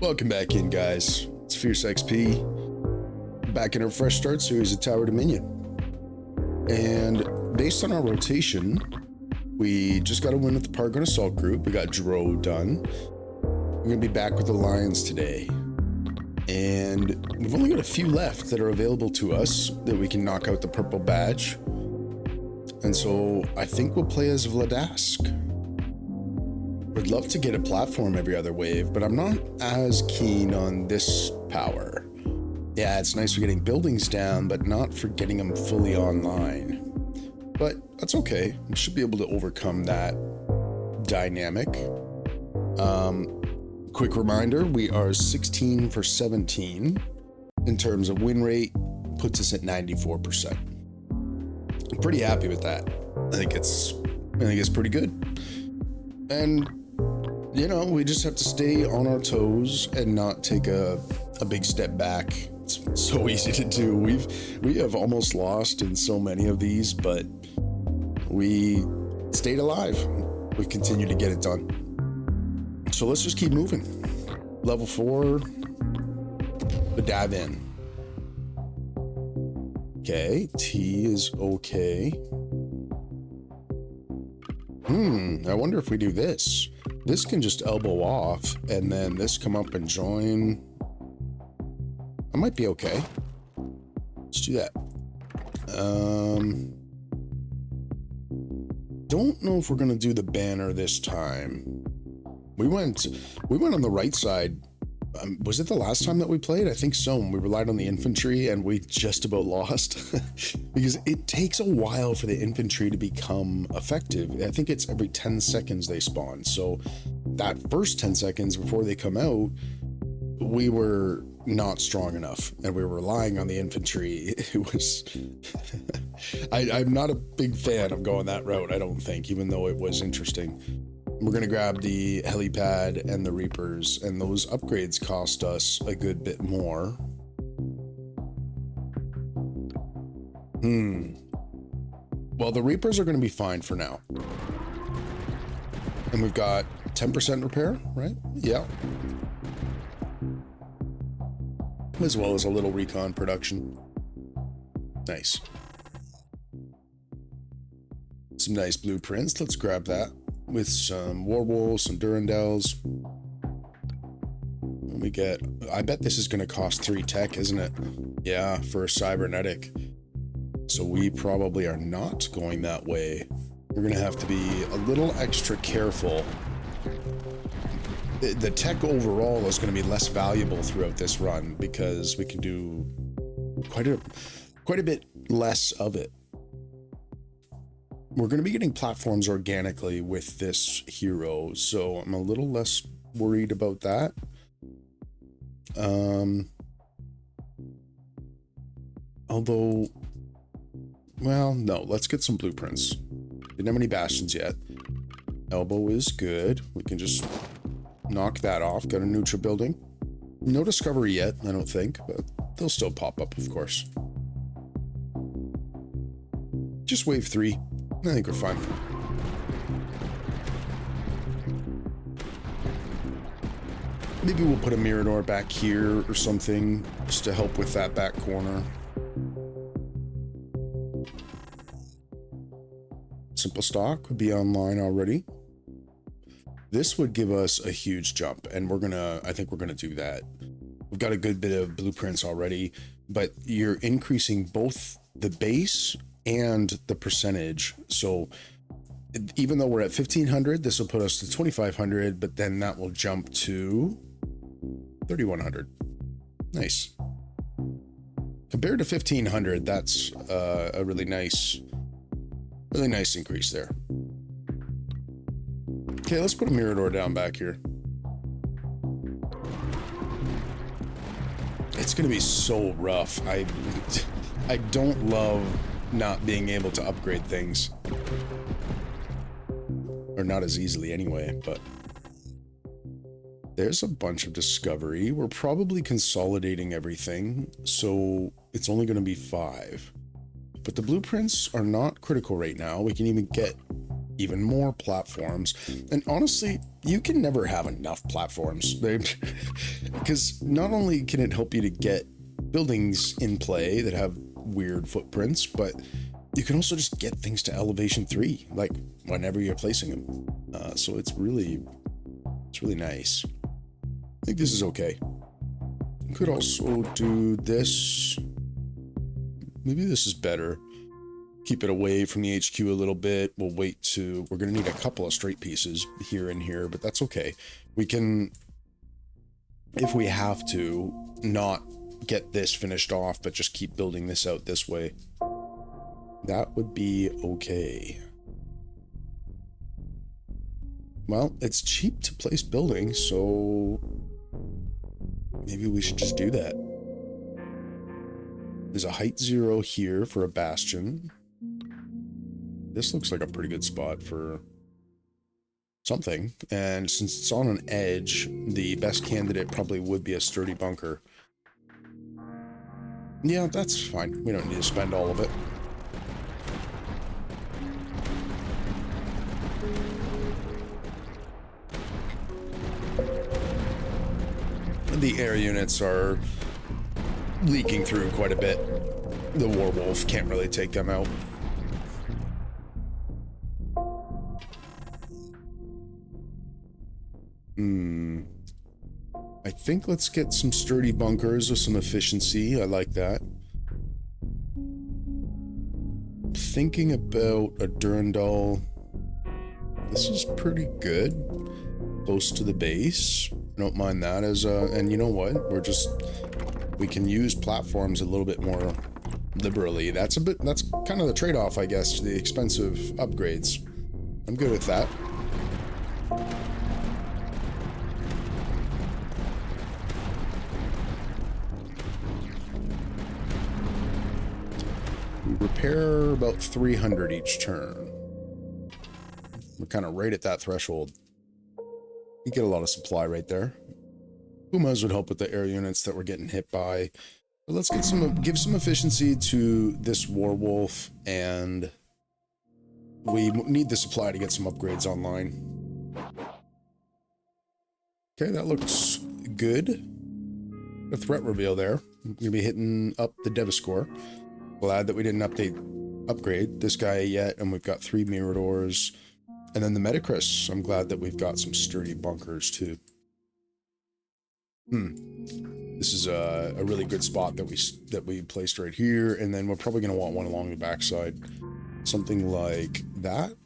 Welcome back in, guys. It's Fierce XP, back in our Fresh Start series of Tower Dominion. And based on our rotation, we just got a win with the Pargon Assault Group. We got Dro done. We're going to be back with the Lions today. And we've only got a few left that are available to us that we can knock out the purple badge. And so I think we'll play as Vladask. Would love to get a platform every other wave, but I'm not as keen on this power. Yeah, it's nice for getting buildings down, but not for getting them fully online. But that's okay. We should be able to overcome that dynamic. Quick reminder, we are 16 for 17 in terms of win rate, puts us at 94%. I'm pretty happy with that. I think it's pretty good. And you know, we just have to stay on our toes and not take a big step back. It's so easy to do. We have almost lost in so many of these, but we stayed alive. We've continued to get it done. So let's just keep moving. Level 4, the dive in. Okay, T is okay. I wonder if we do this. This can just elbow off, and then this come up and join. I might be okay. Let's do that. Don't know if we're gonna do the banner this time. We went on the right side. Was it the last time that we played? I think so. We relied on the infantry and we just about lost because it takes a while for the infantry to become effective. I think it's every 10 seconds they spawn. So that first 10 seconds before they come out, we were not strong enough and we were relying on the infantry. It was, I'm not a big fan of going that route, I don't think, even though it was interesting. We're going to grab the helipad and the Reapers, and those upgrades cost us a good bit more. Well, the Reapers are going to be fine for now. And we've got 10% repair, right? Yeah. As well as a little recon production. Nice. Some nice blueprints. Let's grab that. With some Warwolves, some Durandals. We get, I bet this is going to cost 3 tech, isn't it? Yeah, for a cybernetic. So we probably are not going that way. We're going to have to be a little extra careful. The tech overall is going to be less valuable throughout this run because we can do quite a bit less of it. We're going to be getting platforms organically with this hero, so I'm a little less worried about that. Although, well, no, let's get some blueprints. Didn't have any bastions yet. Elbow is good. We can just knock that off. Got a neutral building. No discovery yet, I don't think, but they'll still pop up, of course. Just wave 3. I think we're fine. Maybe we'll put a Mirador back here or something just to help with that back corner. Simple stock would be online already. This would give us a huge jump, and I think we're gonna do that. We've got a good bit of blueprints already, but you're increasing both the base and the percentage. So even though we're at 1500, this will put us to 2500, but then that will jump to 3100. Nice. Compared to 1500, that's a really nice increase there. Okay, let's put a Mirador down back here. It's gonna be so rough. I don't love not being able to upgrade things, or not as easily anyway. But there's a bunch of discovery. We're probably consolidating everything, so it's only going to be 5, but the blueprints are not critical right now. We can even get even more platforms. And honestly, you can never have enough platforms. Because not only can it help you to get buildings in play that have weird footprints, but you can also just get things to elevation 3, like whenever you're placing them. So it's really nice. I think this is okay. Could also do this. Maybe this is better. Keep it away from the HQ a little bit. We're going to need a couple of straight pieces here and here, but that's okay. We can, if we have to, not get this finished off, but just keep building this out this way. That would be okay. Well, it's cheap to place buildings, so maybe we should just do that. There's a height 0 here for a bastion. This looks like a pretty good spot for something. And since it's on an edge, the best candidate probably would be a sturdy bunker. Yeah, that's fine. We don't need to spend all of it. The air units are leaking through quite a bit. The Warwolf can't really take them out. I think let's get some sturdy bunkers with some efficiency. I like that. Thinking about a Durandal. This is pretty good. Close to the base. I don't mind that as a... And you know what? We can use platforms a little bit more liberally. That's kind of the trade-off, I guess, to the expensive upgrades. I'm good with that. We repair about 300 each turn. We're kind of right at that threshold. You get a lot of supply right there. Pumas would help with the air units that we're getting hit by. But let's get give some efficiency to this Warwolf, and we need the supply to get some upgrades online. Okay, that looks good. A threat reveal there. We're gonna be hitting up the Deviscore. Glad that we didn't upgrade this guy yet, and we've got 3 Miradors. And then the Metacris, I'm glad that we've got some sturdy bunkers too. This is a really good spot that we placed right here, and then we're probably going to want one along the backside. Something like that.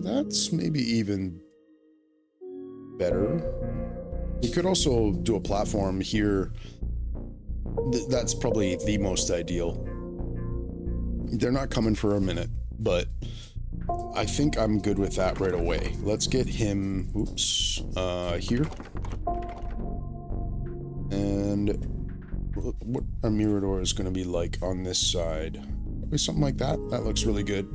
That's maybe even better. We could also do a platform here. That's probably the most ideal. They're not coming for a minute, but I think I'm good with that right away. Let's get him, here. And what our Mirador is going to be like on this side. Maybe something like that. That looks really good.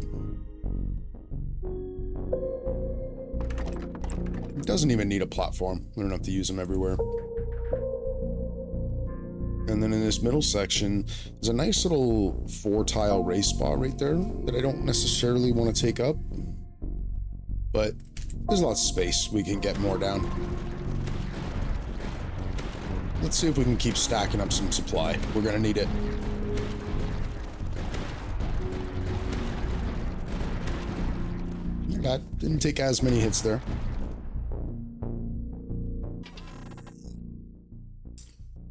It doesn't even need a platform. We don't have to use them everywhere. And then in this middle section, there's a nice little 4-tile race spot right there that I don't necessarily want to take up. But there's lots of space. We can get more down. Let's see if we can keep stacking up some supply. We're going to need it. That didn't take as many hits there.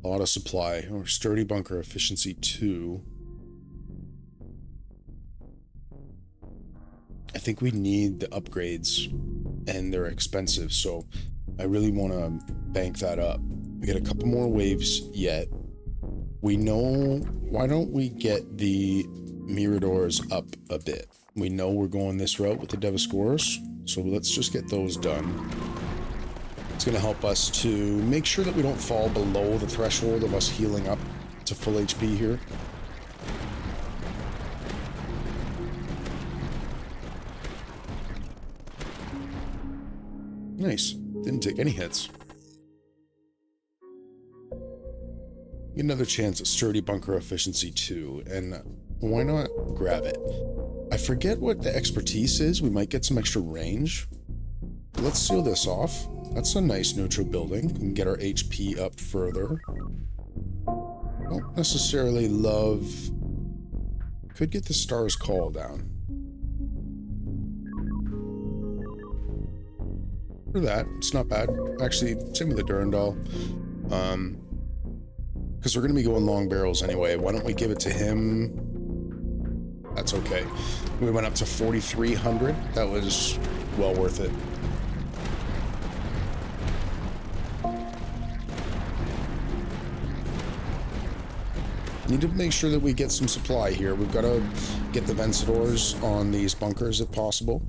A lot of supply. Or sturdy bunker efficiency 2. I think we need the upgrades, and they're expensive, so I really want to bank that up. We get a couple more waves yet. We know, why don't we get the Miradors up a bit? We know we're going this route with the Deviscores, so let's just get those done. It's going to help us to make sure that we don't fall below the threshold of us healing up to full HP here. Nice. Didn't take any hits. Get another chance at sturdy bunker efficiency 2. And why not grab it? I forget what the expertise is. We might get some extra range. Let's seal this off. That's a nice neutral building. We can get our HP up further. Don't necessarily love... Could get the Star's Call down. For that, it's not bad. Actually, same with the Durandal. Because we're going to be going long barrels anyway. Why don't we give it to him? That's okay. We went up to 4,300. That was well worth it. Need to make sure that we get some supply here. We've got to get the Vencedors on these bunkers if possible.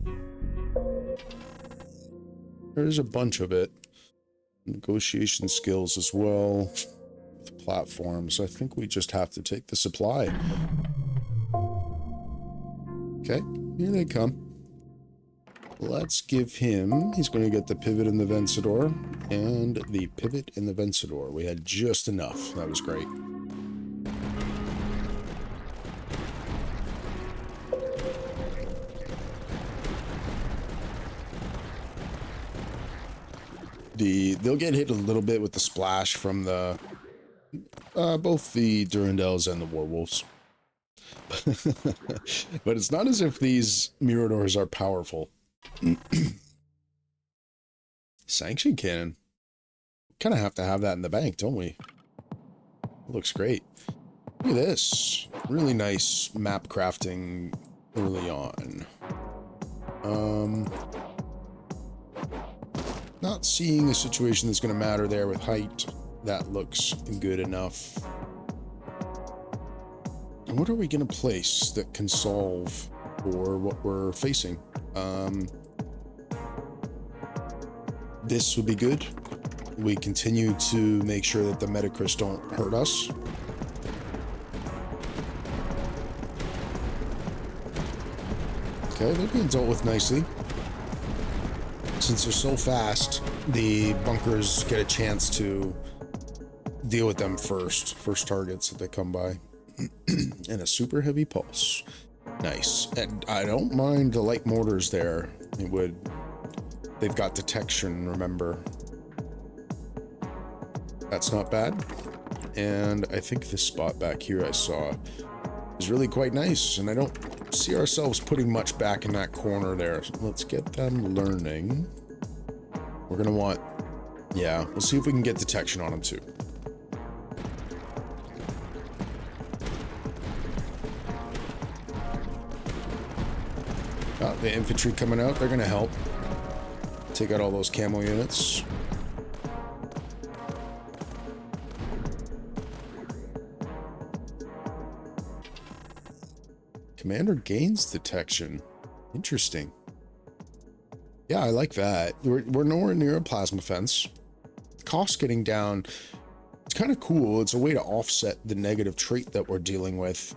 There's a bunch of it. Negotiation skills as well. The platforms. I think we just have to take the supply. Okay, here they come. Let's give him... He's going to get the pivot and the Vencedor. And the pivot and the Vencedor. We had just enough. That was great. They'll get hit a little bit with the splash from the both the Durandals and the Warwolves. But it's not as if these Miradors are powerful. Sanction cannon. Kind of have to have that in the bank, don't we? Looks great. Look at this. Really nice map crafting early on. Not seeing a situation that's going to matter there with height. That looks good enough. And what are we going to place that can solve for what we're facing? This would be good. We continue to make sure that the Metacris don't hurt us. Okay, they're being dealt with nicely. Since they're so fast, the bunkers get a chance to deal with them first targets that they come by. And a super heavy pulse. Nice. And I don't mind the light mortars there. They've got detection, remember. That's not bad. And I think this spot back here I saw is really quite nice. And I don't see ourselves putting much back in that corner there. So let's get them learning. We're gonna want... Yeah, we'll see if we can get detection on them too. The infantry coming out, they're gonna help. Take out all those camo units. Commander gains detection. Interesting. Yeah, I like that. We're nowhere near a plasma fence. Cost getting down. It's kind of cool. It's a way to offset the negative trait that we're dealing with.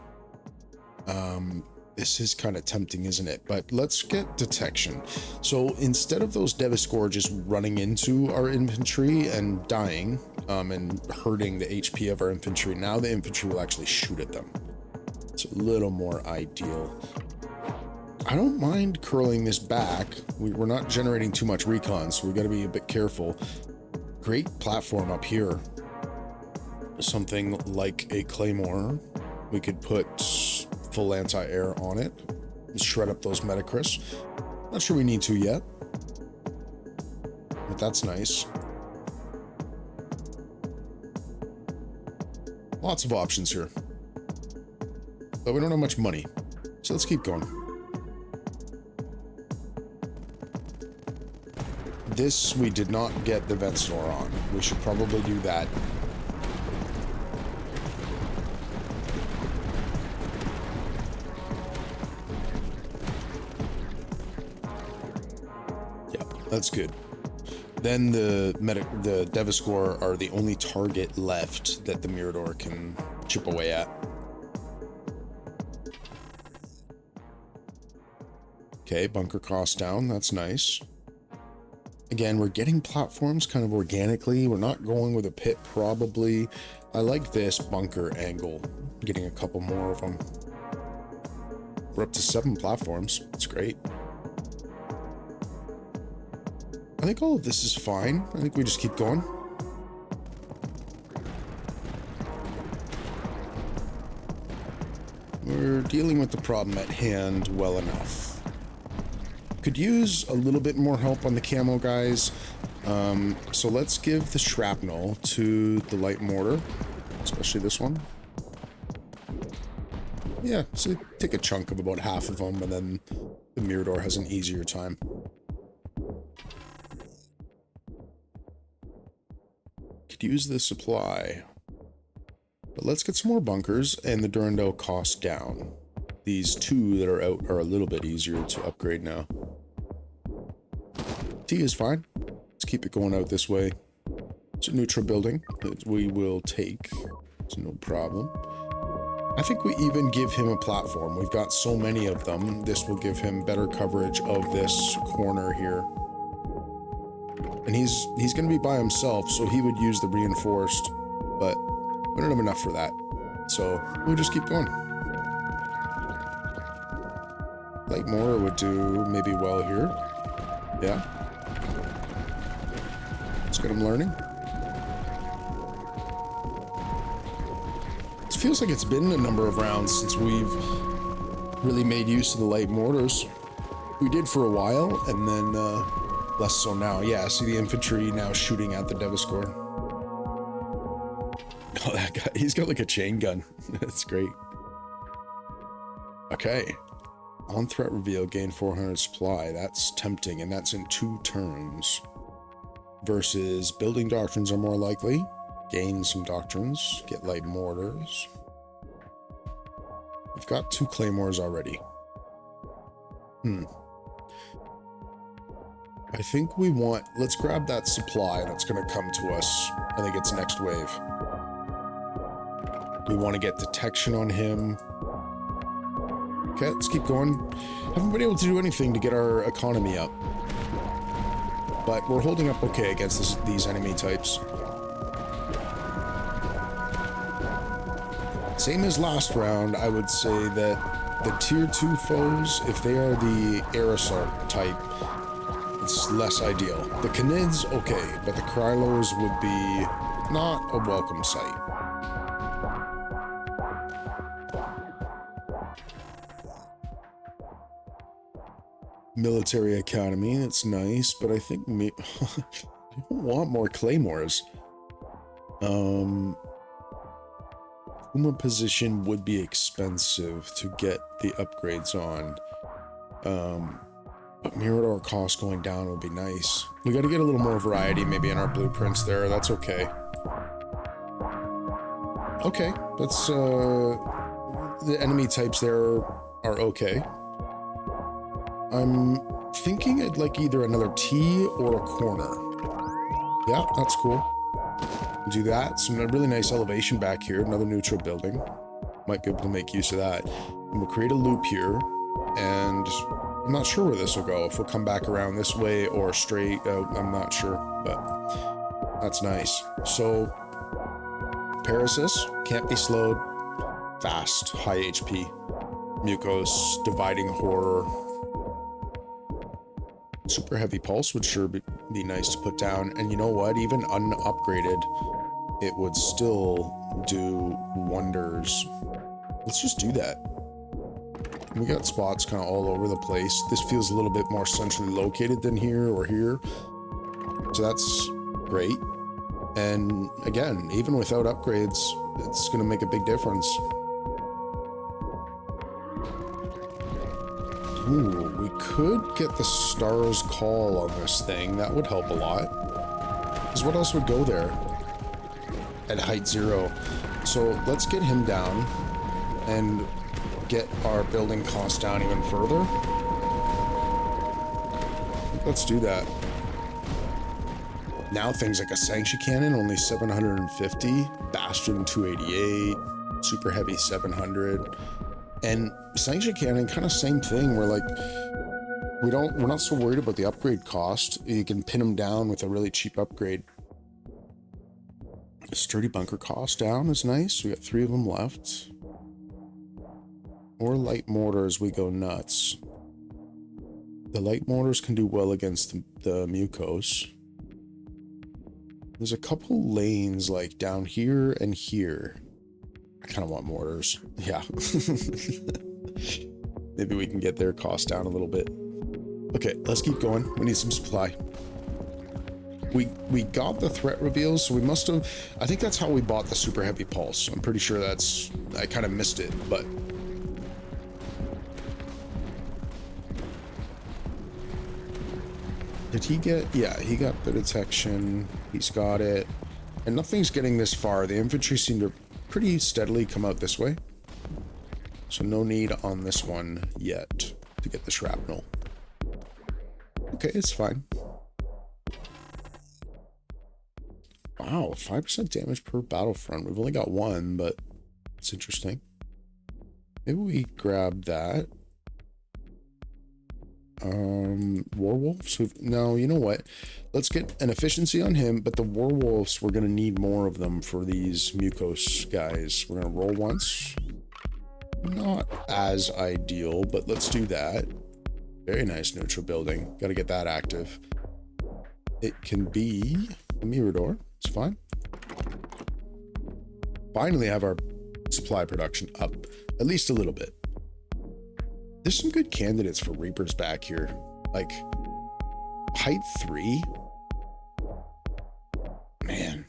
This is kind of tempting, isn't it? But let's get detection. So instead of those Deviscore just running into our infantry and dying, and hurting the HP of our infantry, now the infantry will actually shoot at them. It's a little more ideal. I don't mind curling this back. We're not generating too much recon, so we got to be a bit careful. Great platform up here. Something like a Claymore. We could put full anti-air on it. Shred up those Metacris. Not sure we need to yet. But that's nice. Lots of options here. But we don't have much money. So let's keep going. This we did not get the Vencedor on. We should probably do that. Yeah, that's good. Then the Deviscore are the only target left that the Mirador can chip away at. Okay, bunker cost down. That's nice. Again, we're getting platforms kind of organically. We're not going with a pit, probably. I like this bunker angle. Getting a couple more of them. We're up to 7 platforms. That's great. I think all of this is fine. I think we just keep going. We're dealing with the problem at hand well enough. Could use a little bit more help on the camo guys. So let's give the shrapnel to the light mortar, especially this one. Yeah, so take a chunk of about half of them, and then the Mirador has an easier time. Could use the supply. But let's get some more bunkers, and the Durandal cost down. These 2 that are out are a little bit easier to upgrade now. T is fine. Let's keep it going out this way. It's a neutral building that we will take. It's no problem. I think we even give him a platform. We've got so many of them. This will give him better coverage of this corner here. And he's going to be by himself, so he would use the reinforced, but we don't have enough for that. So we'll just keep going. Light mortar would do maybe well here. Yeah. Let's get him learning. It feels like it's been a number of rounds since we've really made use of the light mortars. We did for a while, and then less so now. Yeah, see the infantry now shooting at the Devastator. Oh, that guy, he's got like a chain gun. That's great. Okay. On threat reveal, gain 400 supply. That's tempting, and that's in 2 turns. Versus building doctrines are more likely. Gain some doctrines, get light mortars. We've got 2 claymores already. I think we want, let's grab that supply that's going to come to us. I think it's next wave. We want to get detection on him. Okay, let's keep going. Haven't been able to do anything to get our economy up. But we're holding up okay against these enemy types. Same as last round, I would say that the tier 2 foes, if they are the air assault type, it's less ideal. The Canids, okay, but the Krylos would be not a welcome sight. Military Academy, that's nice, but I think I don't want more claymores. Uma position would be expensive to get the upgrades on. But Mirador cost going down would be nice. We got to get a little more variety maybe in our blueprints there. That's okay. Okay, that's the enemy types there are okay. I'm thinking I'd like either another T or a corner. Yeah, that's cool. Do that. Some really nice elevation back here. Another neutral building. Might be able to make use of that. And we'll create a loop here. And I'm not sure where this will go. If we'll come back around this way or straight out, I'm not sure. But that's nice. So, Parasis can't be slowed. Fast. High HP. Mucos. Dividing Horror. Super Heavy Pulse would sure be nice to put down. And you know what? Even unupgraded, it would still do wonders. Let's just do that. We got spots kind of all over the place. This feels a little bit more centrally located than here or here. So that's great. And again, even without upgrades, it's going to make a big difference. Ooh, we could get the Star's Call on this thing. That would help a lot. Because what else would go there at height 0? So let's get him down and get our building costs down even further. Let's do that. Now things like a Sanction Cannon, only 750. Bastion 288. Super Heavy 700. And Sanction Cannon, kind of same thing. We're like, we're not so worried about the upgrade cost. You can pin them down with a really cheap upgrade. The Sturdy Bunker cost down is nice. We got 3 of them left. or light mortars, we go nuts. The light mortars can do well against the Mucos. There's a couple lanes like down here and here. I kind of want mortars. Yeah. Maybe we can get their cost down a little bit. Okay, let's keep going. We need some supply. We got the threat reveals, so we must have... I think that's how we bought the super heavy pulse. I'm pretty sure that's... I kind of missed it, but... Did he get... Yeah, he got the detection. He's got it. And nothing's getting this far. The infantry seem to pretty steadily come out this way. So no need on this one yet to get the shrapnel. Okay, it's fine. Wow, 5% damage per battlefront. We've only got one, but it's interesting. Maybe we grab that. Warwolves? No, you know what? Let's get an efficiency on him, but the Warwolves, we're going to need more of them for these Mucos guys. We're going to roll once. Not as ideal, but let's do that. Very nice neutral building. Got to get that active. It can be a Mirador. It's fine. Finally have our supply production up at least a little bit. There's some good candidates for Reapers back here. Like height 3. Man.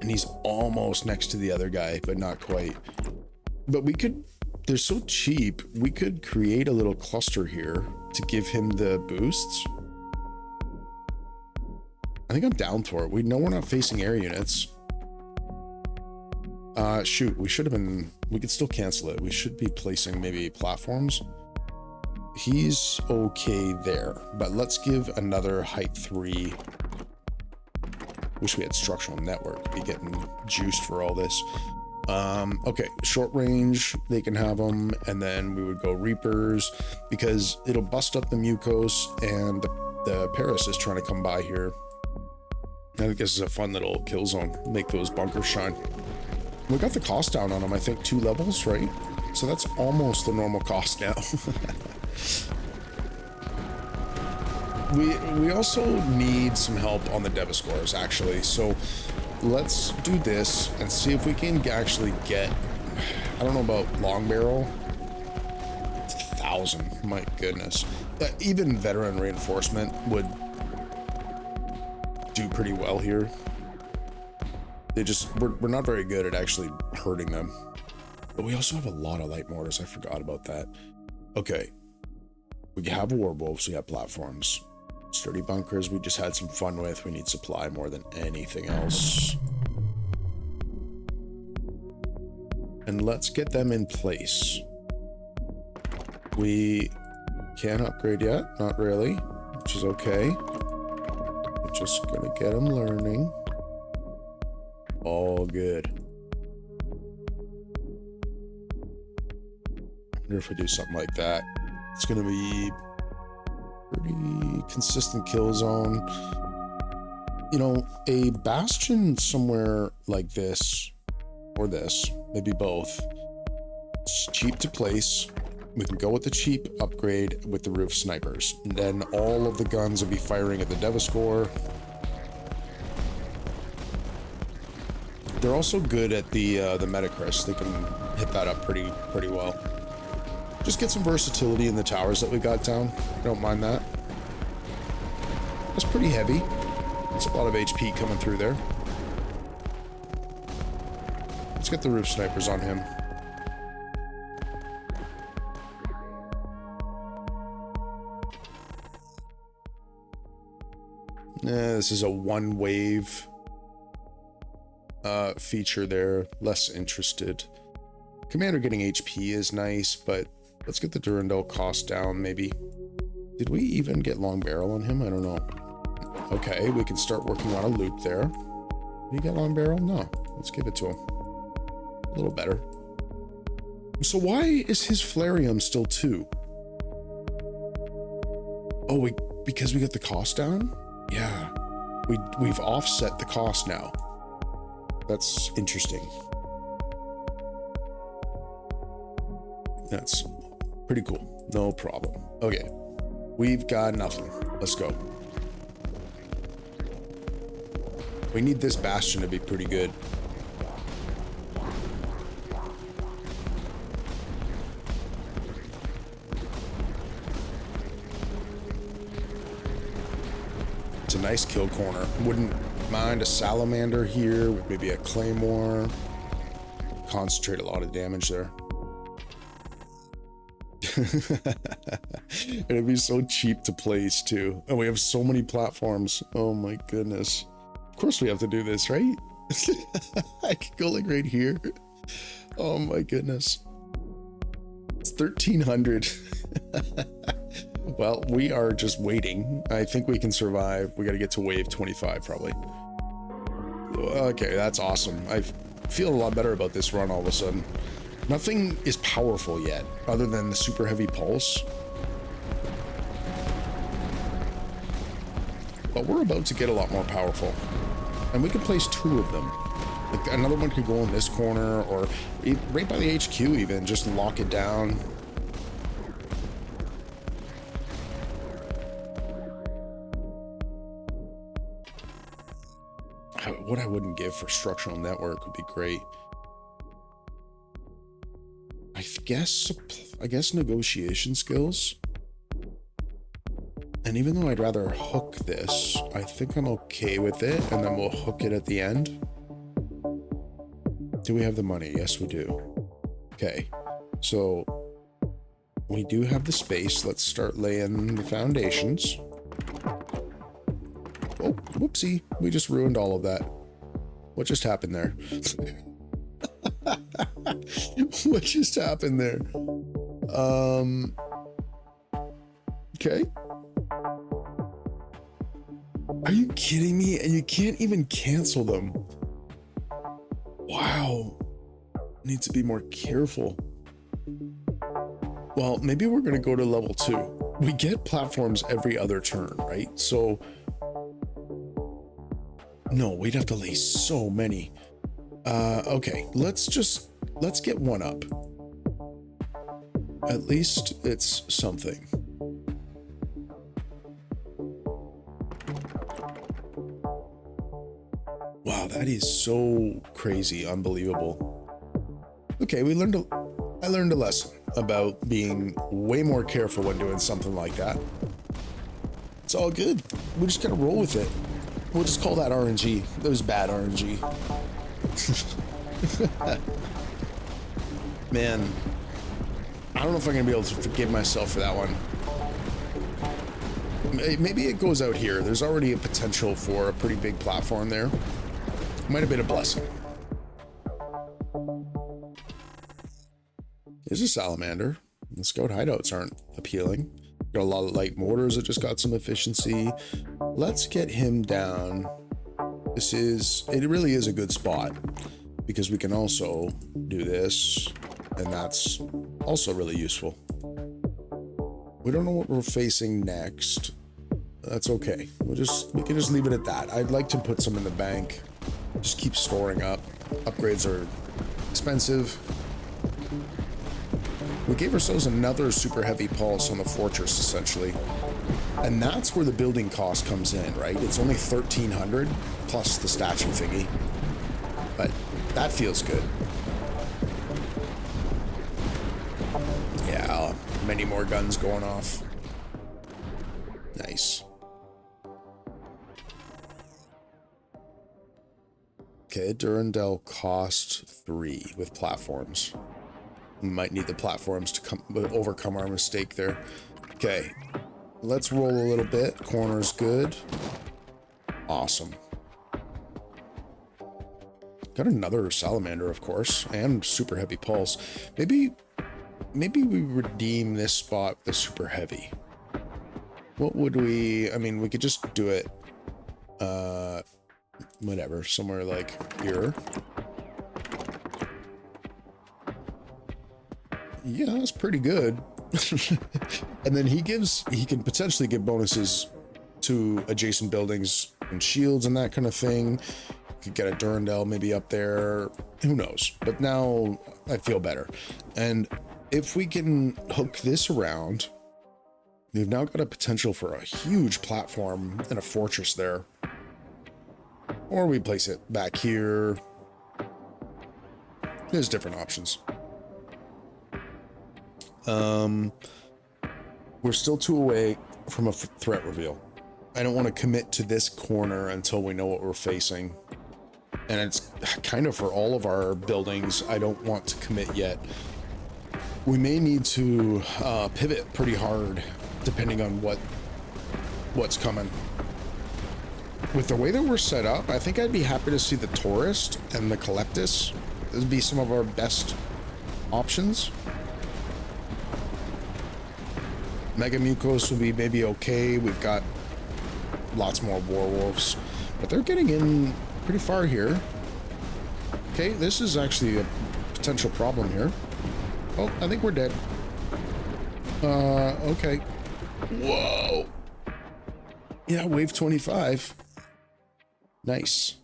And he's almost next to the other guy, but not quite. But we could, they're so cheap, we could create a little cluster here to give him the boosts. I think I'm down for it. We know we're not facing air units. Shoot, we should have been... We could still cancel it. We should be placing maybe platforms. He's okay there, but let's give another height 3. Wish we had structural network. Be getting juiced for all this. Okay, short range, they can have them, and then we would go Reapers, because it'll bust up the Mucos, and the Paris is trying to come by here. I think this is a fun little kill zone. Make those bunkers shine. We got the cost down on them, I think 2 levels, right? So that's almost the normal cost now. We also need some help on the Devastaurs, actually. So let's do this and see if we can actually get... I don't know about long barrel. 1,000, my goodness. Even veteran reinforcement would do pretty well here. They just, we're not very good at actually hurting them. But we also have a lot of light mortars. I forgot about that. Okay. We have Warwolves. We have platforms. Sturdy bunkers we just had some fun with. We need supply more than anything else. And let's get them in place. We can't upgrade yet. Not really. Which is okay. We're just gonna get them learning. All good. I wonder if we do something like that. It's gonna be pretty consistent kill zone. You know, a bastion somewhere like this, or this, maybe both. It's cheap to place. We can go with the cheap upgrade with the roof snipers. And then all of the guns will be firing at the Devastaur. They're also good at the Metacris. They can hit that up pretty well. Just get some versatility in the towers that we got down. I don't mind that. That's pretty heavy. It's a lot of HP coming through there. Let's get the roof snipers on him. This is a one wave feature there. Less interested. Commander getting HP is nice, but let's get the Durandal cost down maybe. Did we even get long barrel on him? I don't know. Okay, we can start working on a loop there. Did he get long barrel? No. Let's give it to him. A little better. So why is his Flareum still 2? Oh, because we got the cost down? Yeah. We've offset the cost now. That's interesting. That's pretty cool. No problem. Okay. We've got nothing. Let's go. We need this bastion to be pretty good. It's a nice kill corner. Wouldn't mind a salamander here with maybe a claymore. Concentrate a lot of damage there. It'd be so cheap to place too. And we have so many platforms. Oh my goodness. Of course we have to do this, right? I could go like right here. Oh my goodness. It's 1300. Well, we are just waiting. I think we can survive. We got to get to wave 25 probably. Okay, that's awesome. I feel a lot better about this run all of a sudden. Nothing is powerful yet other than the super heavy pulse. But we're about to get a lot more powerful. And we can place 2 of them. Like another one could go in this corner or right by the HQ even, just lock it down. What I wouldn't give for structural network would be great. I guess negotiation skills. And even though I'd rather hook this, I think I'm okay with it, and then we'll hook it at the end. Do we have the money? Yes, we do. Okay, so we do have the space. Let's start laying the foundations. Oh, whoopsie. We just ruined all of that. What just happened there? What just happened there? Okay. Are you kidding me? And you can't even cancel them. Wow. Need to be more careful. Well, maybe we're going to go to level 2. We get platforms every other turn, right? So no, we'd have to lay so many. Okay, let's get one up. At least it's something. Wow, that is so crazy, unbelievable. Okay, I learned a lesson about being way more careful when doing something like that. It's all good. We just gotta roll with it. We'll just call that RNG. That was bad RNG. Man, I don't know if I'm gonna be able to forgive myself for that one. Maybe it goes out here. There's already a potential for a pretty big platform there. Might have been a blessing. Here's a salamander. The scout hideouts aren't appealing. Got a lot of light mortars that just got some efficiency. Let's get him down. It really is a good spot because we can also do this, and that's also really useful. We don't know what we're facing next. That's okay. We can just leave it at that. I'd like to put some in the bank. Just keep storing up. Upgrades are expensive. We gave ourselves another super heavy pulse on the fortress, essentially. And that's where the building cost comes in, right? It's only 1,300 plus the statue thingy. But that feels good. Yeah, many more guns going off. Nice. Okay, Durandal cost 3 with platforms. We might need the platforms to overcome our mistake there. Okay, let's roll a little bit. Corner's good. Awesome. Got another salamander, of course, and super heavy pulse. Maybe we redeem this spot with the super heavy. What would we... I mean, we could just do it... whatever, somewhere like here. Yeah, that's pretty good. And then he can potentially give bonuses to adjacent buildings and shields and that kind of thing. Could get a Durandal maybe up there. Who knows? But now I feel better. And if we can hook this around, we've now got a potential for a huge platform and a fortress there. Or we place it back here. There's different options. We're still 2 away from a threat reveal. I don't want to commit to this corner until we know what we're facing. And it's kind of for all of our buildings. I don't want to commit yet. We may need to pivot pretty hard depending on what's coming. With the way that we're set up, I think I'd be happy to see the Tourist and the Collectus. Those would be some of our best options. Mega Mucos would be maybe okay. We've got lots more Warwolves, but they're getting in pretty far here. Okay, this is actually a potential problem here. Oh, I think we're dead. Okay. Whoa. Yeah, wave 25. Nice.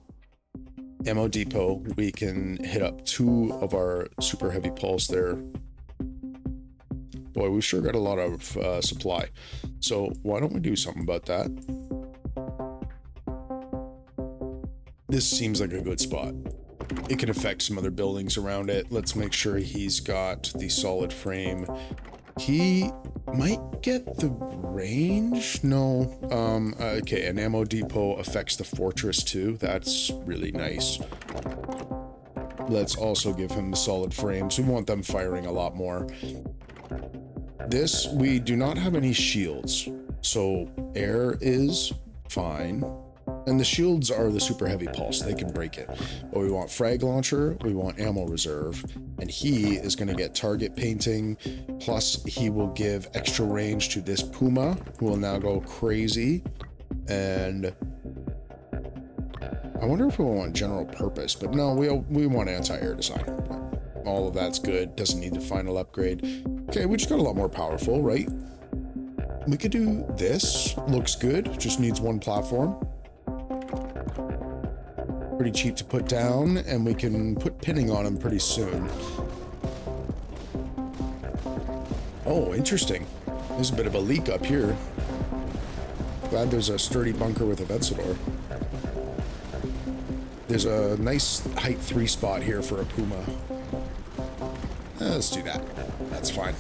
Ammo depot. We can hit up 2 of our super heavy pulse there. Boy, we've sure got a lot of supply. So why don't we do something about that? This seems like a good spot. It can affect some other buildings around it. Let's make sure he's got the solid frame. He might get the range. No. Okay, an ammo depot affects the fortress too. That's really nice. Let's also give him the solid frames. We want them firing a lot more. This, we do not have any shields. So air is fine. And the shields are the super heavy pulse. They can break it. But we want frag launcher. We want ammo reserve. And he is going to get target painting. Plus, he will give extra range to this Puma, who will now go crazy. And I wonder if we want general purpose. But no, we want anti-air design. All of that's good. Doesn't need the final upgrade. Okay, we just got a lot more powerful, right? We could do this. Looks good. Just needs 1 platform. Pretty cheap to put down, and we can put pinning on him pretty soon. Oh, interesting. There's a bit of a leak up here. Glad there's a sturdy bunker with a Vencedor. There's a nice height 3 spot here for a Puma. Let's do that. That's fine.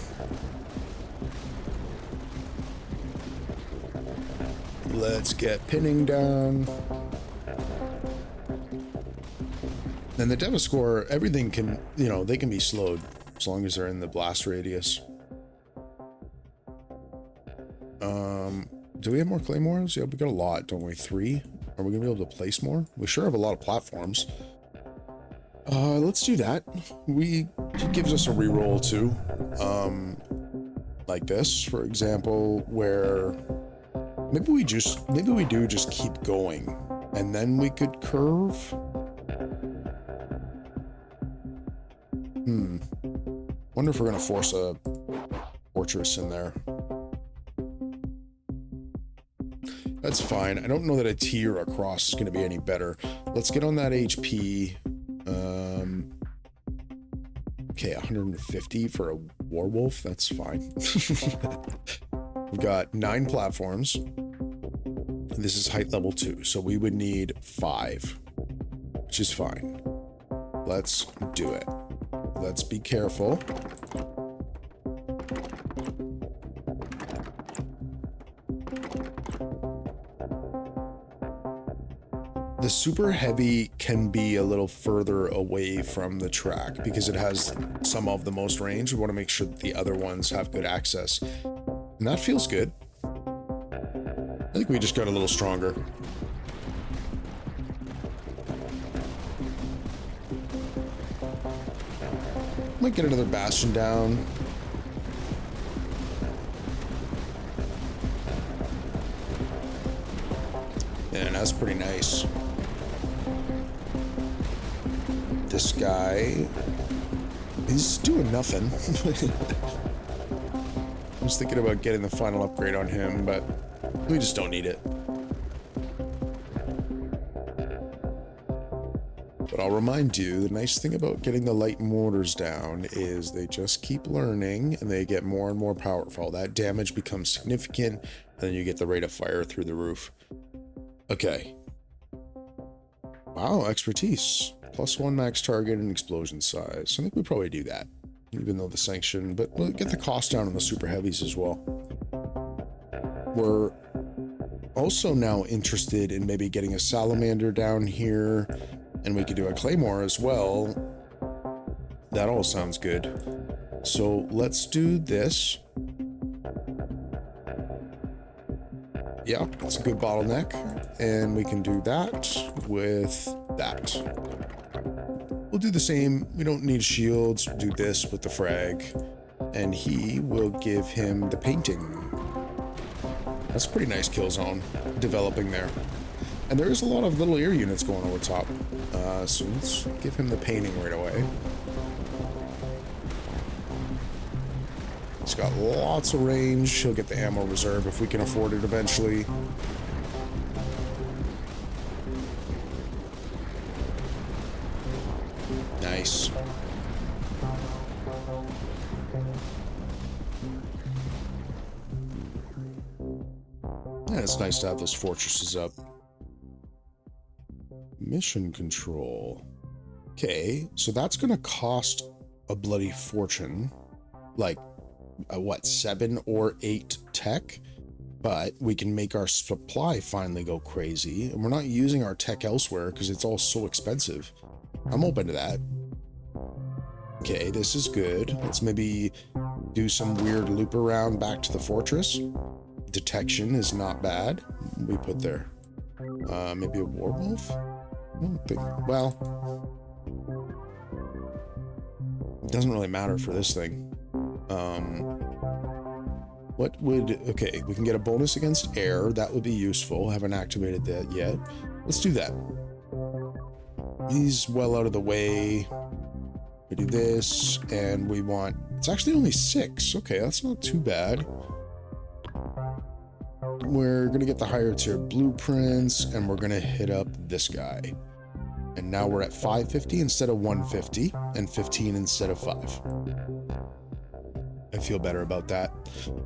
Let's get pinning down. And the Devastator, everything can, you know, they can be slowed as long as they're in the blast radius. Do we have more Claymores? Yeah, we got a lot, don't we? 3? Are we gonna be able to place more? We sure have a lot of platforms. Let's do that. It gives us a reroll too. Like this, for example, where maybe we do just keep going and then we could curve. Wonder if we're gonna force a fortress in there. That's fine. I don't know that a T or a cross is gonna be any better. Let's get on that HP. Okay, 150 for a Warwolf. That's fine. We've got 9 platforms. This is height level 2, so we would need 5, which is fine. Let's do it. Let's be careful. The super heavy can be a little further away from the track because it has some of the most range. We want to make sure that the other ones have good access. And that feels good. I think we just got a little stronger. Might get another bastion down. And that's pretty nice. This guy, he's doing nothing. I was thinking about getting the final upgrade on him, but we just don't need it. But I'll remind you, the nice thing about getting the light mortars down is they just keep learning and they get more and more powerful. That damage becomes significant, and then you get the rate of fire through the roof. Okay. Wow, expertise. +1 max target and explosion size. I think we probably do that, even though the sanction, but we'll get the cost down on the super heavies as well. We're also now interested in maybe getting a salamander down here, and we could do a claymore as well. That all sounds good. So let's do this. Yeah, that's a good bottleneck. And we can do that with that. We'll do the same. We don't need shields. We'll do this with the frag. And he will give him the painting. That's a pretty nice kill zone developing there. And there is a lot of little air units going over top. So let's give him the painting right away. He's got lots of range. He'll get the ammo reserve if we can afford it eventually. Nice. And it's nice to have those fortresses up. Mission control. Okay, so that's gonna cost a bloody fortune. Like, what, 7 or 8 tech? But we can make our supply finally go crazy. And we're not using our tech elsewhere because it's all so expensive. I'm open to that. Okay, this is good. Let's maybe do some weird loop around back to the fortress. Detection is not bad. What do we put there? Maybe a werewolf? I don't think, well, it doesn't really matter for this thing. What would, okay, we can get a bonus against air. That would be useful. Haven't activated that yet. Let's do that. He's well out of the way. We do this, and we want, it's actually only 6. Okay, that's not too bad. We're going to get the higher tier blueprints, and we're going to hit up this guy. And now we're at 550 instead of 150, and 15 instead of 5. I feel better about that.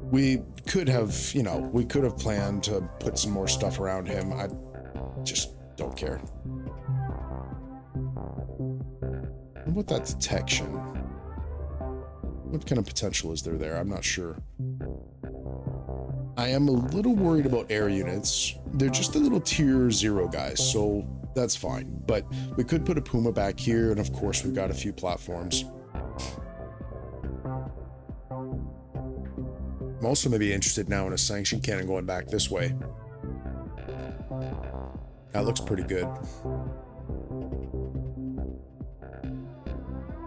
We could have, you know, we could have planned to put some more stuff around him. I just don't care. What about that detection? What kind of potential is there? I'm not sure. I am a little worried about air units. They're just the little tier 0 guys, so that's fine. But we could put a Puma back here, and of course we've got a few platforms. I'm also maybe interested now in a sanction cannon going back this way. That looks pretty good.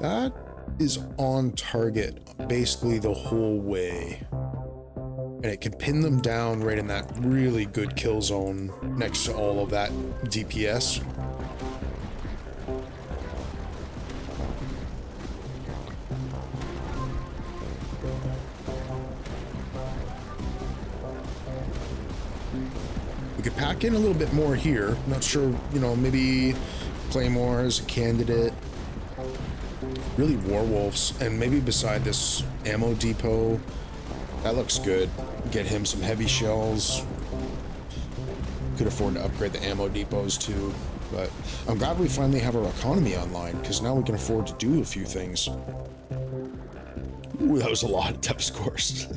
That is on target basically the whole way. And it can pin them down right in that really good kill zone next to all of that DPS. We could pack in a little bit more here. Not sure, you know, maybe Claymore as a candidate. Really werewolves, and maybe beside this ammo depot. That looks good. Get him some heavy shells. Could afford to upgrade the ammo depots too, but I'm glad we finally have our economy online, because now we can afford to do a few things. Ooh, that was a lot of depth scores.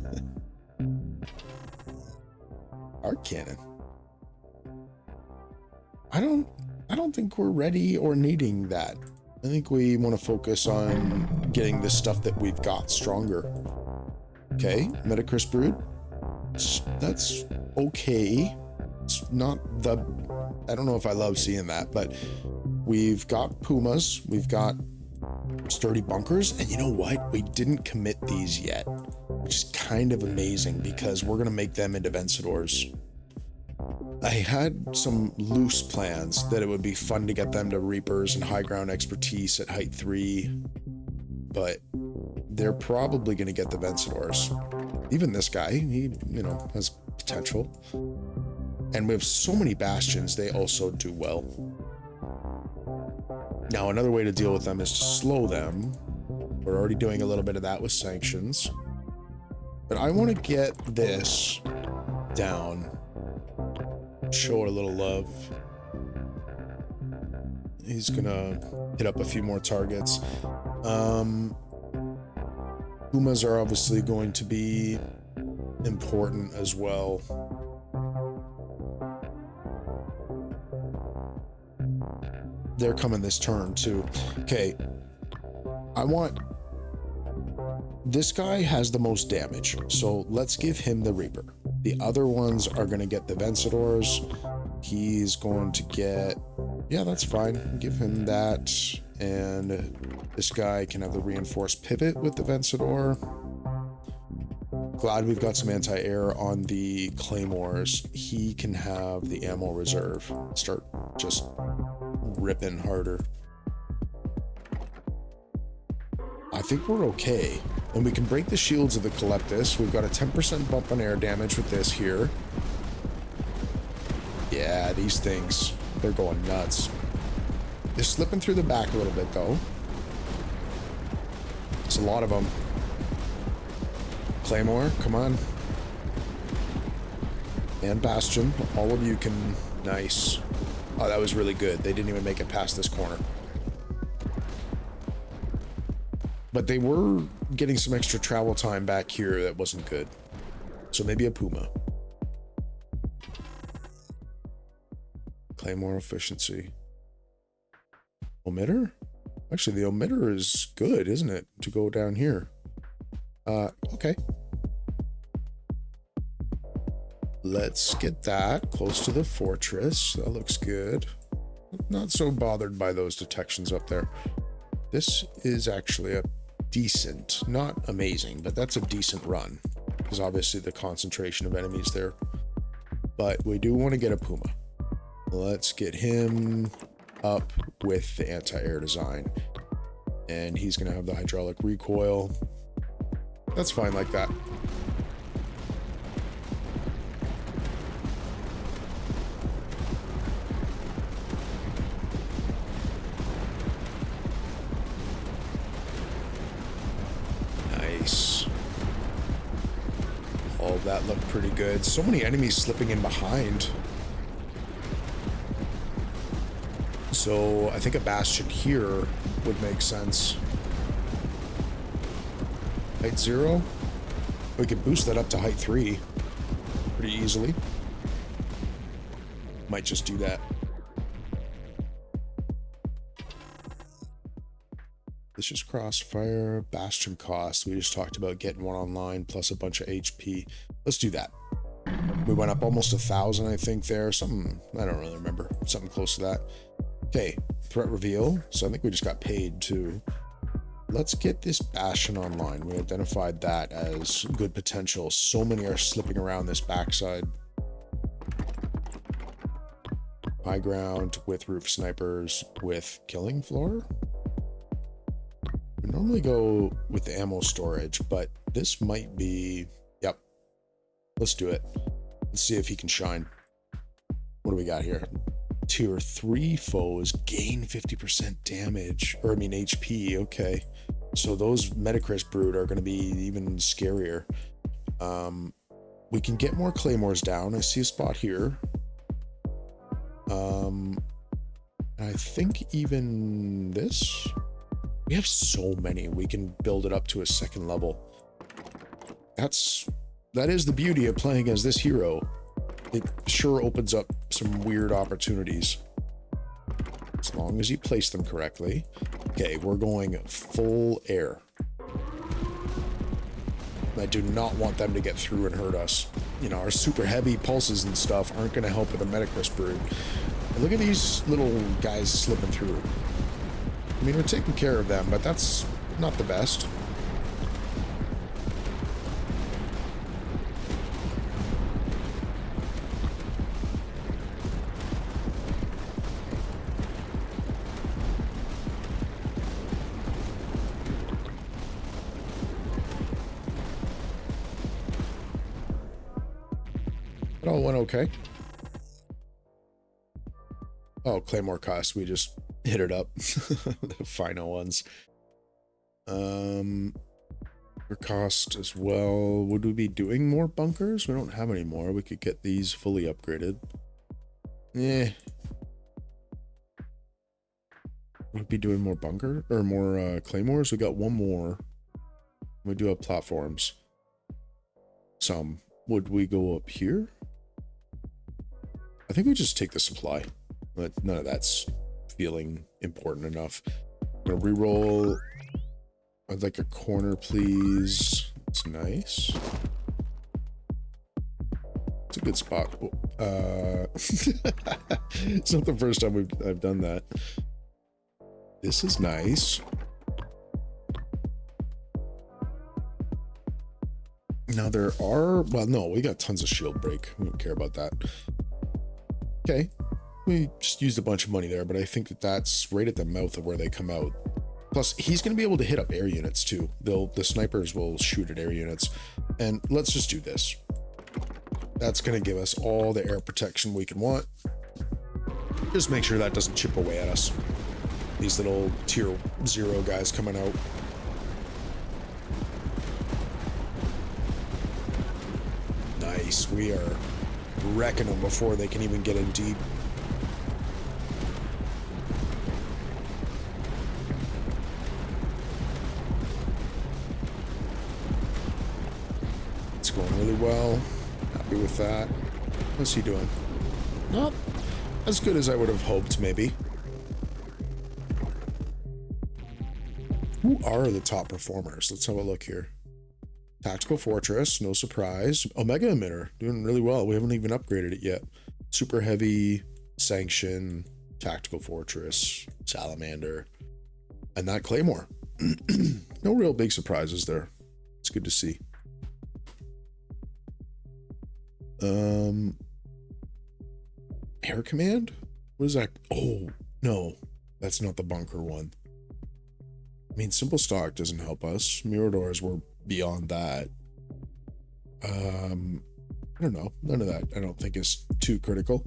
Arc cannon. I don't think we're ready or needing that. I think we want to focus on getting the stuff that we've got stronger. Okay, Metacrisp Brood. That's okay. It's not the... I don't know if I love seeing that, but we've got Pumas. We've got sturdy bunkers. And you know what? We didn't commit these yet, which is kind of amazing because we're going to make them into Vencedors. I had some loose plans that it would be fun to get them to Reapers and high ground expertise at height 3, but they're probably going to get the Vencedors. Even this guy, he, you know, has potential. And we have so many bastions, they also do well. Now, another way to deal with them is to slow them. We're already doing a little bit of that with sanctions. But I want to get this down. Show a little love. He's gonna hit up a few more targets. Pumas are obviously going to be important as well. They're coming this turn too. Okay, I want... This guy has the most damage, so let's give him the Reaper. The other ones are going to get the Vencedors. He's going to get... Yeah, that's fine. Give him that. And this guy can have the reinforced pivot with the Vencedor. Glad we've got some anti-air on the Claymores. He can have the ammo reserve. Start just ripping harder. I think we're okay. And we can break the shields of the Collectus. We've got a 10% bump on air damage with this here. Yeah, these things, they're going nuts. They're slipping through the back a little bit, though. It's a lot of them. Claymore, come on. And Bastion, all of you can... Nice. Oh, that was really good. They didn't even make it past this corner. But they were getting some extra travel time back here that wasn't good. So maybe a Puma. Claymore efficiency. Omitter? Actually, the omitter is good, isn't it? To go down here. Okay. Let's get that close to the fortress. That looks good. Not so bothered by those detections up there. This is actually a decent, not amazing, but that's a decent run. Because obviously the concentration of enemies there. But we do want to get a Puma. Let's get him up with the anti-air design. And he's going to have the hydraulic recoil. That's fine like that. Nice. All of that looked pretty good. So many enemies slipping in behind. So I think a Bastion here would make sense. Height 0. We could boost that up to height 3 pretty easily. Might just do that. Vicious Crossfire, Bastion cost. We just talked about getting one online plus a bunch of HP. Let's do that. We went up almost 1,000, I think there. Something, I don't really remember. Something close to that. Okay, threat reveal. So I think we just got paid too. Let's get this Bastion online. We identified that as good potential. So many are slipping around this backside. High ground with roof snipers with killing floor. We normally go with the ammo storage, but this might be... Yep. Let's do it. Let's see if he can shine. What do we got here? Tier 3 foes gain 50% damage, or I mean HP. Okay, so those Metacris Brood are going to be even scarier. We can get more Claymores down. I see a spot here. I think even this, we have so many. We can build it up to a 2nd level. That is the beauty of playing as this hero. It sure opens up some weird opportunities. As long as you place them correctly. Okay, we're going full air. I do not want them to get through and hurt us. You know, our super heavy pulses and stuff aren't going to help with a Metacris Brood. And look at these little guys slipping through. I mean, we're taking care of them, but that's not the best. It all went okay. Oh, Claymore cost. We just hit it up. The final ones. For cost as well. Would we be doing more bunkers? We don't have any more. We could get these fully upgraded. Eh. Would be doing more bunker or more claymores? We got one more. We do have platforms. Some. Would we go up here? I think we just take the supply. But none of that's feeling important enough. I'm gonna re-roll. I'd like a corner, please. It's nice. It's a good spot. It's not the first time I've done that. This is nice. Now there are, well, no, we got tons of shield break. We don't care about that. Okay. We just used a bunch of money there, but I think that that's right at the mouth of where they come out. Plus, he's going to be able to hit up air units too. The snipers will shoot at air units. And let's just do this. That's going to give us all the air protection we can want. Just make sure that doesn't chip away at us. These little tier 0 guys coming out. Nice. We are wrecking them before they can even get in deep. It's going really well. Happy with that. What's he doing? Not as good as I would have hoped, maybe. Who are the top performers? Let's have a look here. Tactical Fortress, no surprise. Omega Emitter, doing really well. We haven't even upgraded it yet. Super Heavy, Sanction, Tactical Fortress, Salamander, and that Claymore. No real big surprises there. It's good to see. Air Command? What is that? Oh, no. That's not the bunker one. I mean, Simple Stock doesn't help us. Miradors were beyond that. I don't know. None of that I don't think is too critical.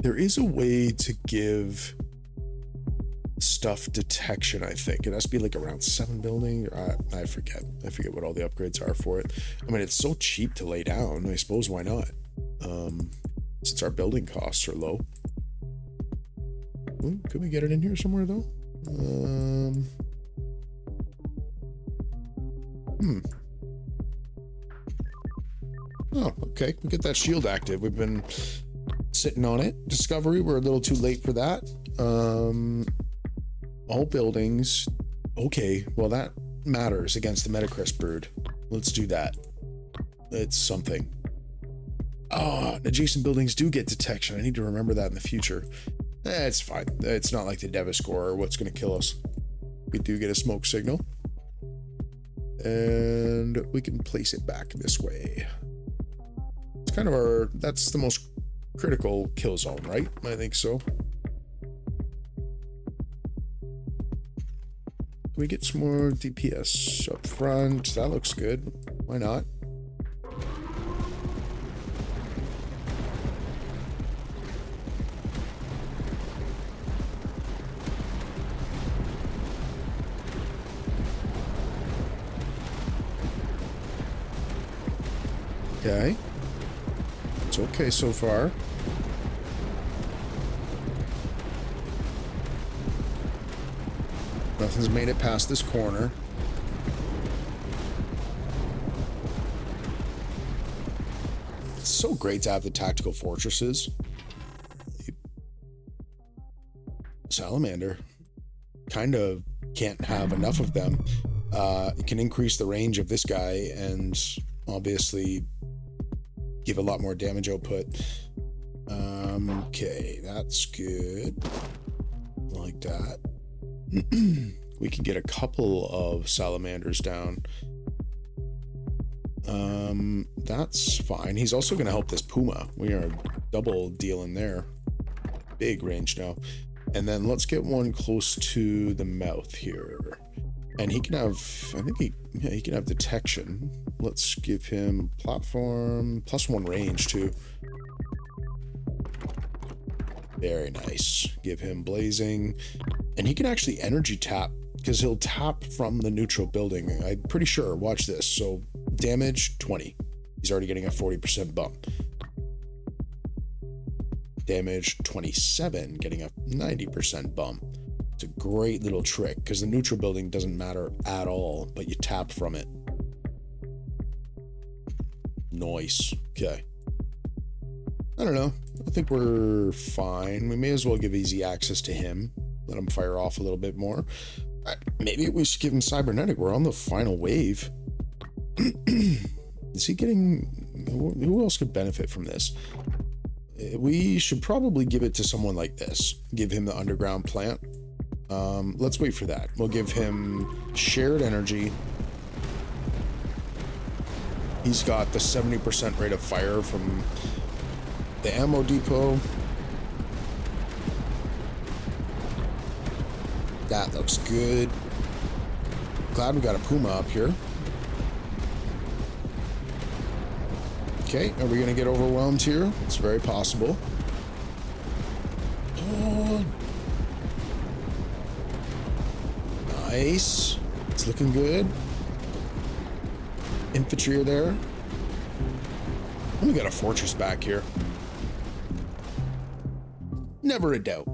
There is a way to give stuff detection, I think. It has to be like around 7 building. I forget. I forget what all the upgrades are for it. I mean, it's so cheap to lay down. I suppose why not? Since our building costs are low. Ooh, could we get it in here somewhere though? Oh, okay. We get that shield active. We've been sitting on it. Discovery, we're a little too late for that. All buildings. Okay, well that matters against the Metacrest brood. Let's do that. It's something. Oh, adjacent buildings do get detection. I need to remember that in the future. It's fine. It's not like the Deviscore or what's going to kill us. We do get a smoke signal. And we can place it back this way. It's kind of that's the most critical kill zone, right? I think so. Can we get some more DPS up front? That looks good. Why not? Okay. It's okay so far. Nothing's made it past this corner. It's so great to have the tactical fortresses. Salamander. Kind of can't have enough of them. It can increase the range of this guy and obviously give a lot more damage output. Okay, that's good. Like that. We can get a couple of salamanders down. That's fine. He's also going to help this Puma. We are double dealing there. Big range now. And then let's get one close to the mouth here. And he can have, I think he can have detection. Let's give him platform +1 range too. Very nice. Give him blazing. And he can actually energy tap because he'll tap from the neutral building. I'm pretty sure. Watch this. So damage 20. He's already getting a 40% bump. Damage 27, getting a 90% bump. It's a great little trick because the neutral building doesn't matter at all, but you tap from it. Nice. Okay. I don't know. I think we're fine. We may as well give easy access to him. Let him fire off a little bit more. Maybe we should give him cybernetic. We're on the final wave. Is he getting... Who else could benefit from this? We should probably give it to someone like this. Give him the underground plant. Let's wait for that. We'll give him shared energy. He's got the 70% rate of fire from the ammo depot. That looks good. Glad we got a Puma up here. Okay, are we gonna get overwhelmed here? It's very possible. Oh. Nice. It's looking good. Infantry are there. And we got a fortress back here. Never a doubt.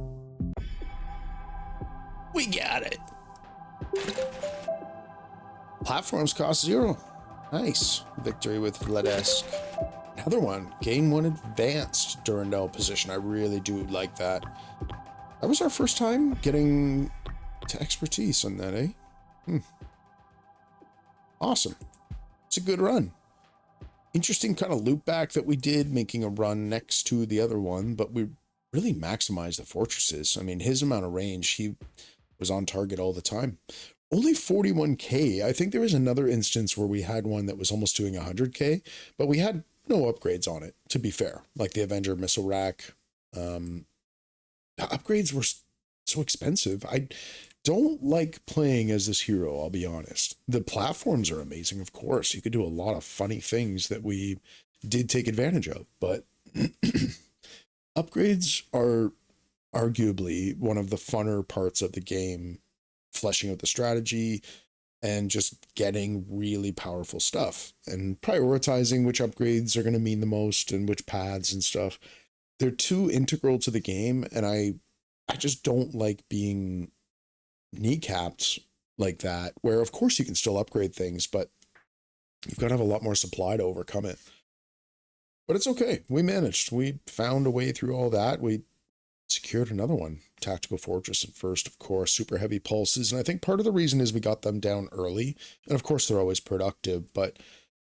We got it. Platforms cost 0. Nice. Victory with Vledesk. Another one. Gain 1 advanced Durandal position. I really do like that. That was our first time getting to expertise on that, eh? Awesome. It's a good run. Interesting kind of loop back that we did, making a run next to the other one, but we really maximized the fortresses. I mean, his amount of range, he was on target all the time. Only 41k. I think there was another instance where we had one that was almost doing 100k, but we had no upgrades on it, to be fair. Like the Avenger missile rack. The upgrades were so expensive. I don't like playing as this hero, I'll be honest. The platforms are amazing, of course. You could do a lot of funny things that we did take advantage of, but upgrades are arguably one of the funner parts of the game, fleshing out the strategy and just getting really powerful stuff and prioritizing which upgrades are going to mean the most and which paths and stuff. They're too integral to the game, and I just don't like being kneecapped like that, where of course you can still upgrade things, but you've got to have a lot more supply to overcome it. But it's okay. We managed. We found a way through all that. We secured another one. Tactical Fortress at first, of course, super heavy pulses. And I think part of the reason is we got them down early. And of course, they're always productive, but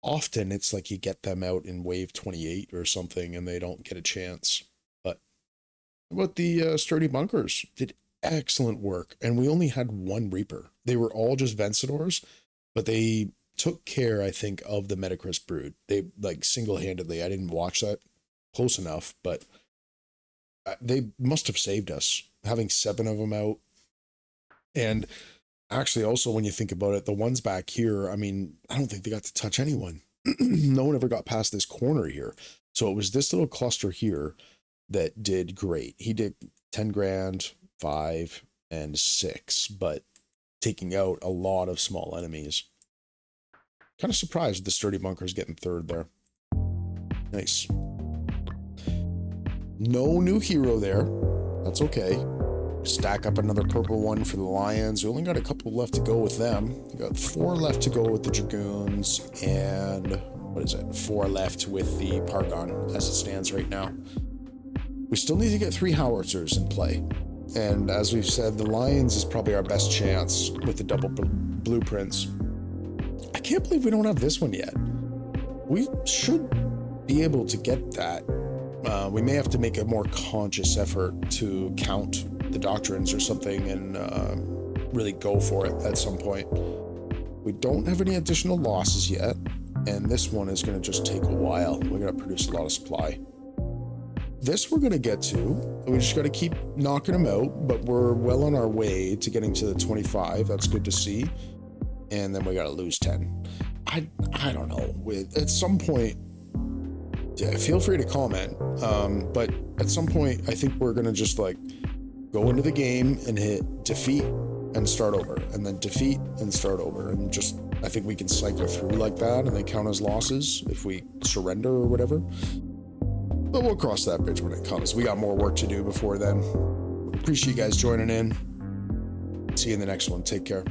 often it's like you get them out in wave 28 or something and they don't get a chance. But what the sturdy bunkers did excellent work. And we only had one Reaper. They were all just Vencedors, but they took care, I think, of the Metacris brood. They like single-handedly, I didn't watch that close enough, but they must have saved us, having 7 of them out. And actually also, when you think about it, the ones back here, I mean, I don't think they got to touch anyone. No one ever got past this corner here. So it was this little cluster here that did great. He did 10 grand, 5, and 6, but taking out a lot of small enemies. Kind of surprised the sturdy bunkers getting 3rd there. Nice. No new hero there. That's okay. Stack up another purple one for the Lions. We only got a couple left to go with them. We got 4 left to go with the Dragoons, and what is it? 4 left with the Pargon as it stands right now. We still need to get 3 howitzers in play. And as we've said, the Lions is probably our best chance with the double blueprints. I can't believe we don't have this one yet. We should be able to get that. We may have to make a more conscious effort to count the doctrines or something and really go for it at some point. We don't have any additional losses yet, and this one is going to just take a while. We're going to produce a lot of supply. This we're going to get to. We just got to keep knocking them out, but we're well on our way to getting to the 25. That's good to see. And then we got to lose 10. I don't know. At some point, yeah, feel free to comment. But at some point, I think we're gonna just like go into the game and hit defeat and start over, and then defeat and start over, and just I think we can cycle through like that, and they count as losses if we surrender or whatever. But we'll cross that bridge when it comes. We got more work to do before then. Appreciate you guys joining in. See you in the next one. Take care.